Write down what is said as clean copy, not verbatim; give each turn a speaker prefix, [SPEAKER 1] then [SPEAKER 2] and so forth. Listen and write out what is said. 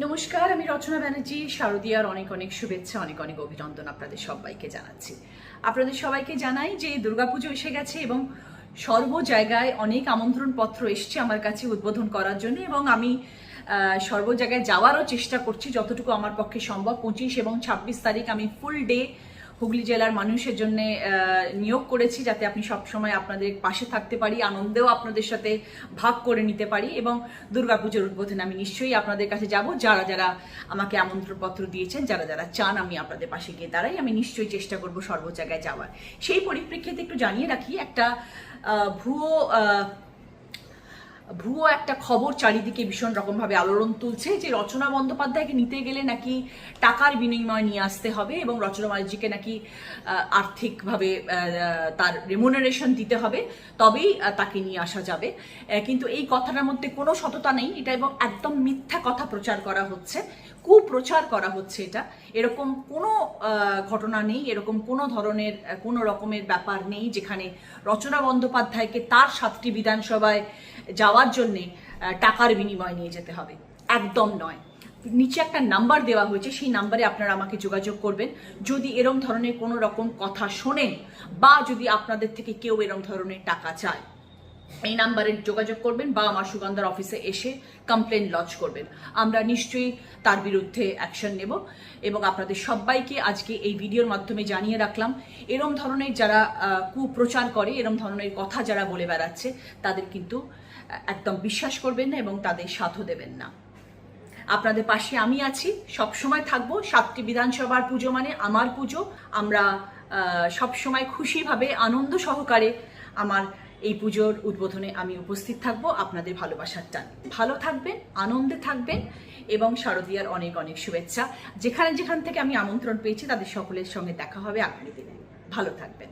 [SPEAKER 1] নমস্কার, আমি রচনা ব্যানার্জি। শারদীয়ার অনেক অনেক শুভেচ্ছা, অনেক অনেক অভিনন্দন আপনাদের সবাইকে জানাচ্ছি। আপনাদের সবাইকে জানাই যে দুর্গাপুজো এসে গেছে এবং সর্ব জায়গায় অনেক আমন্ত্রণ পত্র এসছে আমার কাছে উদ্বোধন করার জন্য, এবং আমি সর্ব জায়গায় যাওয়ারও চেষ্টা করছি যতটুকু আমার পক্ষে সম্ভব। 25 এবং 26 তারিখ আমি ফুল ডে হুগলি জেলার মানুষের জন্য নিয়োগ করেছি, যাতে আপনি সবসময় আপনাদের পাশে থাকতে পারি, আনন্দেও আপনাদের সাথে ভাগ করে নিতে পারি। এবং দুর্গাপুজোর উদ্বোধনে আমি নিশ্চয়ই আপনাদের কাছে যাব। যারা যারা আমাকে আমন্ত্রণপত্র দিয়েছেন, যারা যারা চান আমি আপনাদের পাশে গিয়ে দাঁড়াই, আমি নিশ্চয়ই চেষ্টা করব সর্ব জায়গায় যাওয়ার। সেই পরিপ্রেক্ষিতে একটু জানিয়ে রাখি, একটা ভুয়ো একটা খবর চারিদিকে ভীষণ রকমভাবে আলোড়ন তুলছে যে রচনা বন্দ্যোপাধ্যায়কে নিতে গেলে নাকি টাকার বিনিময় নিয়ে আসতে হবে এবং রচনা ব্যানার্জিকে নাকি আর্থিকভাবে তার রেমুনারেশন দিতে হবে, তবেই তাকে নিয়ে আসা যাবে। কিন্তু এই কথাটার মধ্যে কোনো সততা নেই, এটা এবং একদম মিথ্যা কথা প্রচার করা হচ্ছে, কুপ্রচার করা হচ্ছে। এটা এরকম কোনো ঘটনা নেই, এরকম কোনো ধরনের কোনো রকমের ব্যাপার নেই যেখানে রচনা বন্দ্যোপাধ্যায়কে তার 7টি বিধানসভায় যাওয়ার জন্যে টাকার বিনিময় নিয়ে যেতে হবে। একদম নয়। নিচে একটা নাম্বার দেওয়া হয়েছে, সেই নাম্বারে আপনারা আমাকে যোগাযোগ করবেন যদি এরম ধরনের কোনো রকম কথা শোনেন, বা যদি আপনাদের থেকে কেউ এরম ধরনের টাকা চায়। এই নাম্বারে যোগাযোগ করবেন বা আমার সুগন্ধার অফিসে এসে কমপ্লেন লজ করবেন। আমরা নিশ্চয়ই তার বিরুদ্ধে অ্যাকশন নেব। এবং আপনাদের সবাইকে আজকে এই ভিডিওর মাধ্যমে জানিয়ে রাখলাম, এরম ধরনের যারা কুপ্রচার করে, এরম ধরনের কথা যারা বলে বেড়াচ্ছে, তাদের কিন্তু একদম বিশ্বাস করবেন না এবং তাদের সাথও দেবেন না। আপনাদের পাশে আমি আছি, সব সময় থাকবো। 7টি বিধানসভার পুজো মানে আমার পুজো। আমরা সবসময় খুশিভাবে আনন্দ সহকারে আমার এই পুজোর উদ্বোধনে আমি উপস্থিত থাকবো। আপনাদের ভালোবাসার টান। ভালো থাকবেন, আনন্দে থাকবেন এবং শারদীয়ার অনেক অনেক শুভেচ্ছা। যেখান থেকে আমি আমন্ত্রণ পেয়েছি তাদের সকলের সঙ্গে দেখা হবে আগামী দিনে। ভালো থাকবেন।